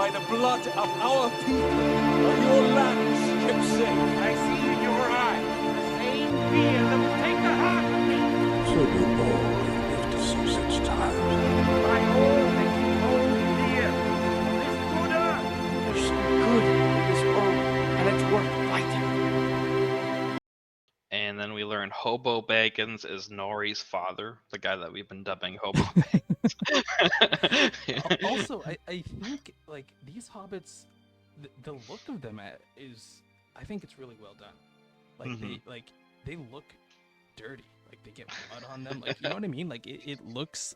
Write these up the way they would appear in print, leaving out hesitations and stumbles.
by the blood of our people are your lands kept safe. I see in your eyes the same fear that will take the heart of me. So do all who live to see such times. By all that you hold dear, this good earth. There's some good in this world, and it's worth fighting. And then we learn Hobo Baggins is Nori's father, the guy that we've been dubbing Hobo Baggins. Also, I think like these hobbits, the look of them is, I think it's really well done. Like they look dirty. Like they get mud on them. Like, you know what I mean? Like it looks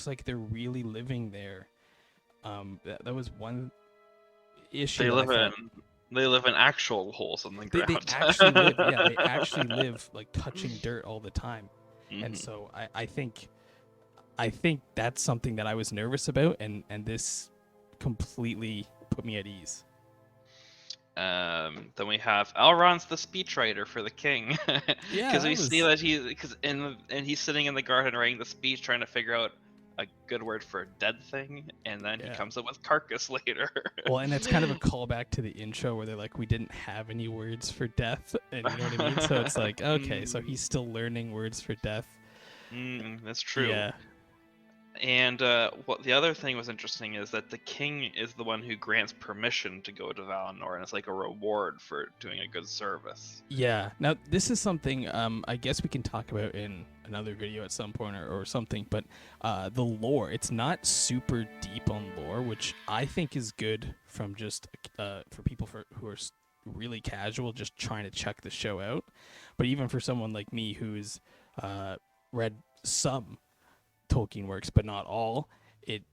like they're really living there. That was one issue. They live in actual holes in the ground. They actually live. Yeah, they actually live like touching dirt all the time. Mm-hmm. And so I think that's something that I was nervous about, and this completely put me at ease. Then we have Elrond's the speechwriter for the king. Yeah, because we see that he's sitting in the garden writing the speech, trying to figure out a good word for a dead thing, and then he comes up with carcass later. Well, and it's kind of a callback to the intro where they're like, we didn't have any words for death, and you know what I mean? So it's like, okay, so he's still learning words for death. That's true. Yeah. And what the other thing was interesting is that the king is the one who grants permission to go to Valinor, and it's like a reward for doing a good service. Yeah. Now, this is something I guess we can talk about in another video at some point or something, but the lore, it's not super deep on lore, which I think is good from just for people who are really casual, just trying to check the show out. But even for someone like me who's read some Tolkien works, but not all, it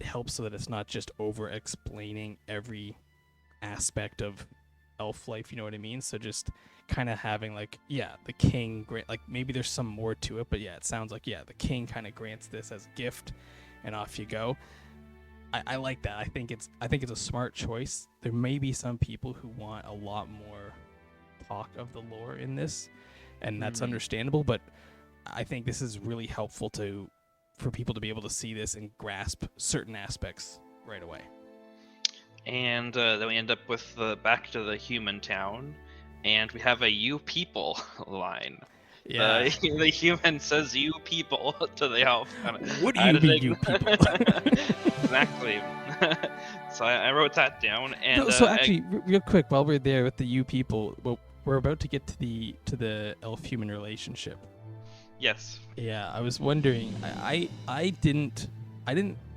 helps so that it's not just over explaining every aspect of elf life, you know what I mean? So just kind of having like, the king like maybe there's some more to it, but it sounds like the king kind of grants this as a gift and off you go. I like that. I think it's a smart choice. There may be some people who want a lot more talk of the lore in this, and that's understandable, but I think this is really helpful for people to be able to see this and grasp certain aspects right away. And then we end up with back to the human town, and we have a "you people" line. Yeah. The human says "you people" to the elf. What do you mean, you people? Exactly. So I wrote that down. And no, so actually, real quick, while we're there with the "you people," we're about to get to the elf-human relationship. Yes. Yeah, I was wondering. I didn't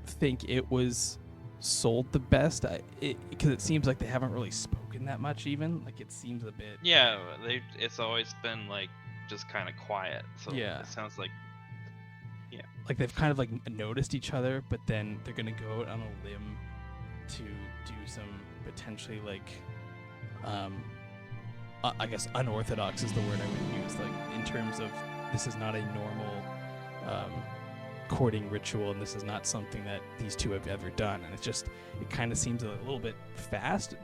think it was sold the best. Because it seems like they haven't really spoken that much. Even like it seems a bit. Yeah, it's always been like just kind of quiet. So it sounds like. Yeah. Like they've kind of like noticed each other, but then they're gonna go out on a limb to do some potentially like, I guess unorthodox is the word I would use. Like in terms of. This is not a normal courting ritual, and this is not something that these two have ever done. And it kind of seems a little bit fast.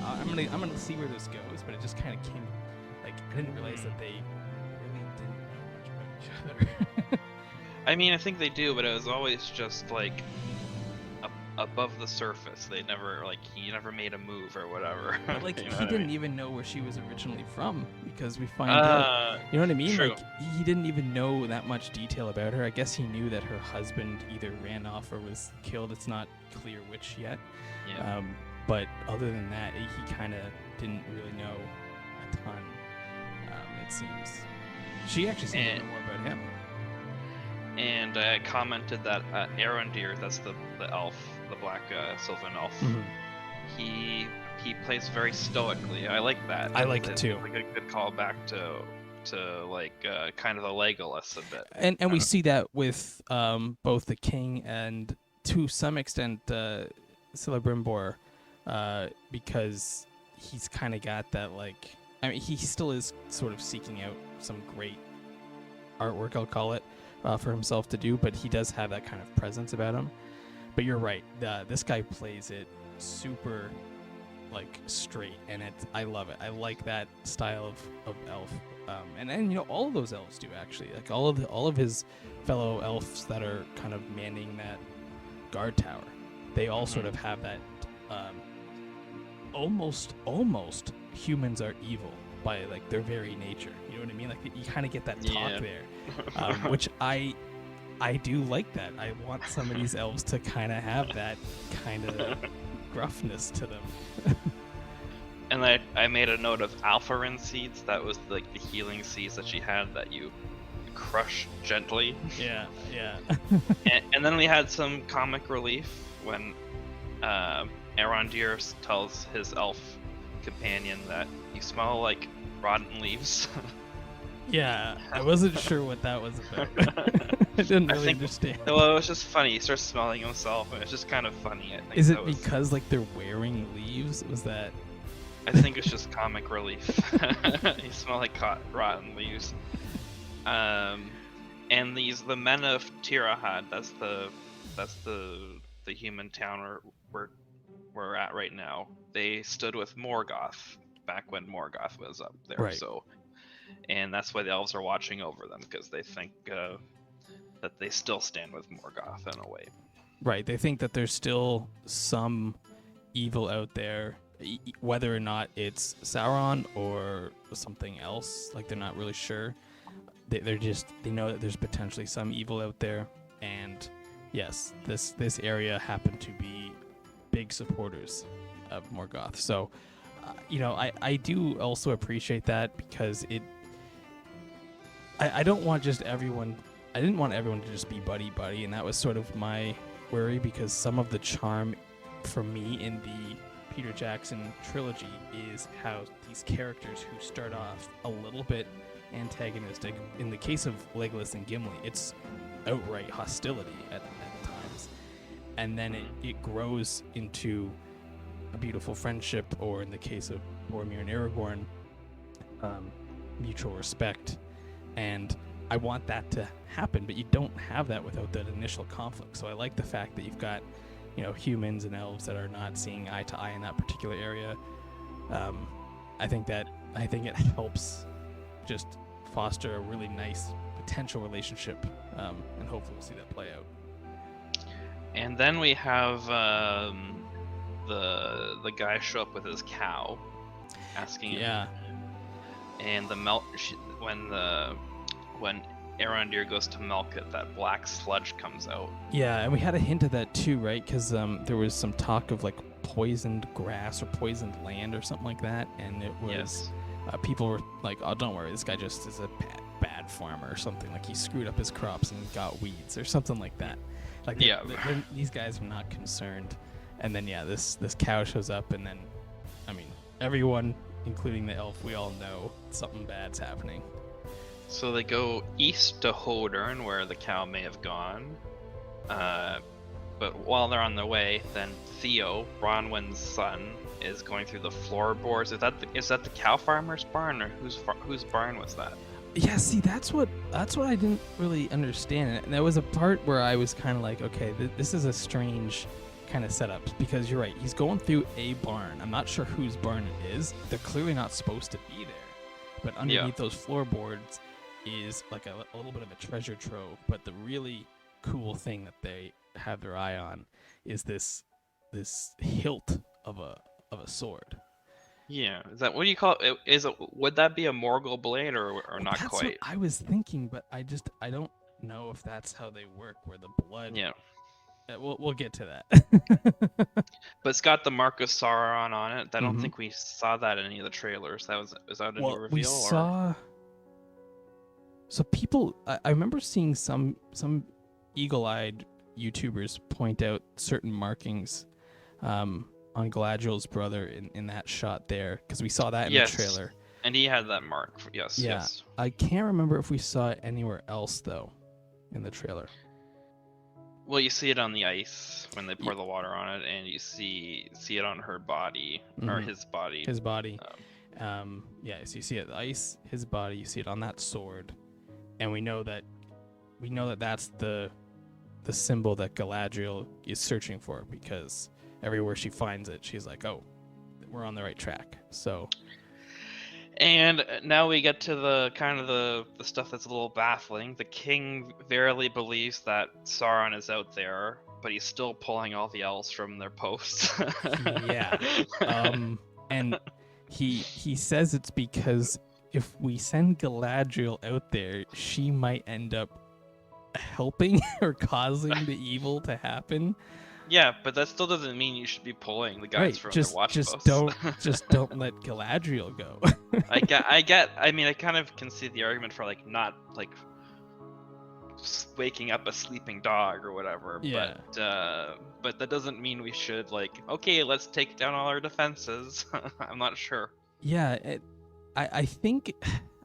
I'm gonna see where this goes, but it just kind of came. Like I didn't realize that they really didn't know much about each other. I mean, I think they do, but it was always just like above the surface. They never he never made a move or whatever. But like You know he what I didn't mean? even know where she was originally from, because we find out. You know what I mean? True. Like he didn't even know that much detail about her. I guess he knew that her husband either ran off or was killed. It's not clear which yet. Yeah. But other than that, he kind of didn't really know a ton. It seems. She actually seemed to know more about him. And I commented that Arondir, that's the elf, the black sylvan elf, he plays very stoically. I like that. I like it too. Like a good callback to like kind of the Legolas a bit. And we see that with both the king and to some extent Celebrimbor, because he's kind of got that like. I mean, he still is sort of seeking out some great artwork, I'll call it, for himself to do, but he does have that kind of presence about him. But you're right, this guy plays it super like straight, and I love it. I like that style of elf, and you know all of those elves do actually. Like all of his fellow elves that are kind of manning that guard tower. they all sort of have that almost humans are evil by like their very nature. You know what I mean? Like you kind of get that talk Yeah. there, which I do like that. I want some of these elves to kind of have that kind of gruffness to them. And I made a note of Alpharin seeds. That was like the healing seeds that she had that you crush gently. Yeah. And then we had some comic relief when Arondir tells his elf companion that you smell like rotten leaves. Yeah, I wasn't sure what that was about. I didn't really understand. Well, it was just funny. He starts smelling himself, and it's just kind of funny. I think Is it that was- because like they're wearing leaves? Was that? I think it's just comic relief. You smell like rotten leaves. And the men of Tirahad. That's the human town we're at right now. They stood with Morgoth back when Morgoth was up there. Right. So, and that's why the elves are watching over them, because they think that they still stand with Morgoth in a way. Right. They think that there's still some evil out there, whether or not it's Sauron or something else. Like they're not really sure. They know that there's potentially some evil out there, and yes, this area happened to be big supporters of Morgoth. So, I do also appreciate that, because I don't want just everyone. I didn't want everyone to just be buddy, and that was sort of my worry, because some of the charm for me in the Peter Jackson trilogy is how these characters who start off a little bit antagonistic. In the case of Legolas and Gimli, it's outright hostility at times, and then it grows into a beautiful friendship, or in the case of Boromir and Aragorn, mutual respect. And I want that to happen, but you don't have that without that initial conflict. So I like the fact that you've got, humans and elves that are not seeing eye to eye in that particular area. I think it helps just foster a really nice potential relationship, and hopefully we'll see that play out. And then we have the guy show up with his cow, asking him. Yeah. And when Arondir goes to milk it, that black sludge comes out. Yeah, and we had a hint of that too, right? Because there was some talk of like poisoned grass or poisoned land or something like that, and it was Yes. People were like, "Oh, don't worry, this guy just is a bad farmer or something. Like he screwed up his crops and got weeds or something like that." Like Yeah. these guys are not concerned. And then this cow shows up, and then, I mean, everyone, including the elf, we all know something bad's happening. So they go east to Hodern, where the cow may have gone. But while they're on their way, then Theo, Bronwyn's son, is going through the floorboards. Is that the cow farmer's barn, or whose barn was that? Yeah, see, that's what I didn't really understand. And there was a part where I was kind of like, okay, this is a strange kind of setup, because you're right, he's going through a barn. I'm not sure whose barn it is. They're clearly not supposed to be there. But underneath those floorboards is like a little bit of a treasure trove. But the really cool thing that they have their eye on is this hilt of a sword. Yeah, is that, what do you call it? Would that be a Morgul blade, or not That's quite? what I was thinking, but I don't know if that's how they work, where the blood. Yeah, We'll get to that. but it's got the Mark of Sauron on it. I don't Mhm. think we saw that in any of the trailers. Was that a new Well, reveal? we saw. So people, I remember seeing some eagle-eyed YouTubers point out certain markings on Galadriel's brother in that shot there, because we saw that in Yes. the trailer. And he had that mark. Yes, Yeah. yes. I can't remember if we saw it anywhere else though in the trailer. Well, you see it on the ice when they pour the water on it, and you see it on her body, or Mhm. his body. His body. So you see it the ice, his body, you see it on that sword. And we know that that's the symbol that Galadriel is searching for, because everywhere she finds it, she's like, "Oh, we're on the right track." So And now we get to the kind of the stuff that's a little baffling. The king verily believes that Sauron is out there, but he's still pulling all the elves from their posts. Yeah. And he says it's because if we send Galadriel out there, she might end up helping or causing the evil to happen. Yeah, but that still doesn't mean you should be pulling the guys from their watch posts. Don't let Galadriel go. I mean, I kind of can see the argument for like not like waking up a sleeping dog or whatever. Yeah. But that doesn't mean we should like, okay, let's take down all our defenses. I'm not sure. Yeah, I think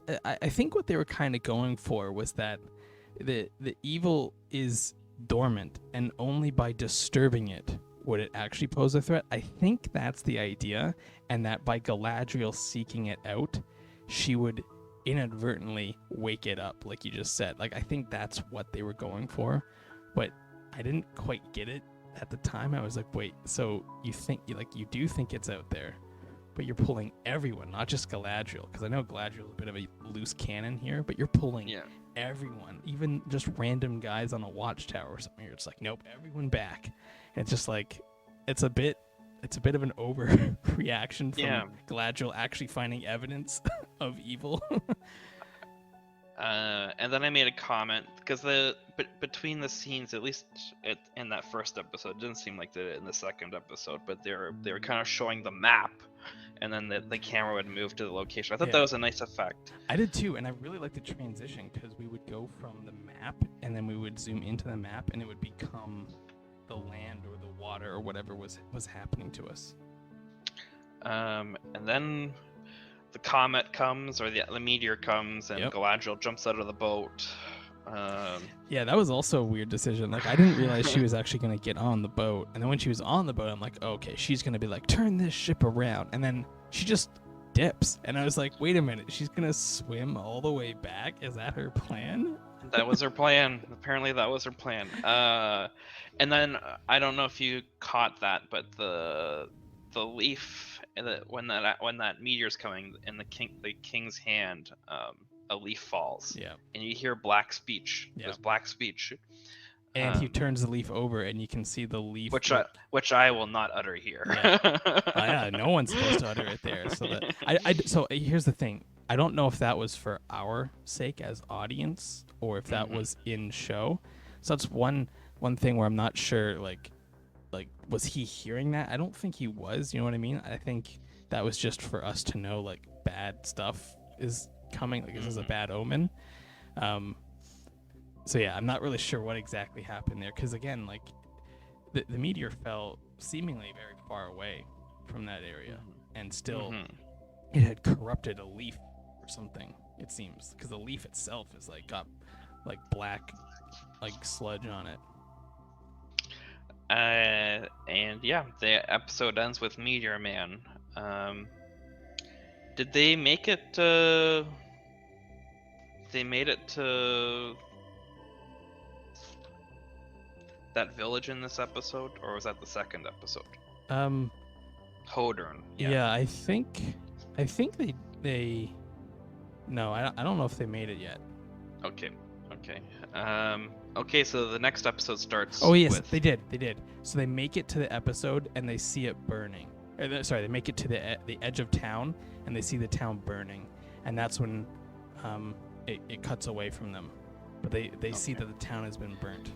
what they were kind of going for was that the evil is dormant, and only by disturbing it would it actually pose a threat. I think that's the idea, and that by Galadriel seeking it out, she would inadvertently wake it up, like you just said. Like, I think that's what they were going for, but I didn't quite get it at the time. I was like, wait, so you do think it's out there, but you're pulling everyone, not just Galadriel, because I know Galadriel's a bit of a loose cannon here, but you're pulling everyone, even just random guys on a watchtower or something. You're just like, nope, everyone back. And it's just like, it's a bit of an overreaction from Galadriel actually finding evidence of evil. And then I made a comment because between the scenes, at least in that first episode, it didn't seem like they did in the second episode, but they were kind of showing the map, and then the camera would move to the location. I thought that was a nice effect. I did too, and I really liked the transition because we would go from the map and then we would zoom into the map, and it would become the land or the water or whatever was happening to us. And then the comet comes, or the meteor comes, and Galadriel jumps out of the boat. Yeah, that was also a weird decision. Like, I didn't realize she was actually going to get on the boat. And then when she was on the boat, I'm like, okay, she's going to be like, turn this ship around. And then she just dips. And I was like, wait a minute, she's going to swim all the way back? Is that her plan? That was her plan. Apparently that was her plan. And then, I don't know if you caught that, but the leaf, when that meteor's coming in the king's hand, a leaf falls. Yeah. And you hear black speech. Yeah. There's black speech. And he turns the leaf over, and you can see the leaf. Which I will not utter here. Yeah. No one's supposed to utter it there. So here's the thing. I don't know if that was for our sake as audience, or if that was in show. So that's one thing where I'm not sure. Like, was he hearing that? I don't think he was. You know what I mean? I think that was just for us to know, like, bad stuff is coming. Like, this is a bad omen. So yeah, I'm not really sure what exactly happened there, because again, like, the meteor fell seemingly very far away from that area, and still it had corrupted a leaf or something, it seems, because the leaf itself is like got like black like sludge on it. And yeah, the episode ends with Meteor Man. Did they make it to... They made it to that village in this episode, or was that the second episode? Hodern. Yeah, I think they. No, I don't know if they made it yet. Okay. Okay, so the next episode starts. Oh yes, they did. So they make it to the episode and they see it burning. Sorry, they make it to the edge of town and they see the town burning, and that's when it cuts away from them. But they see that the town has been burnt.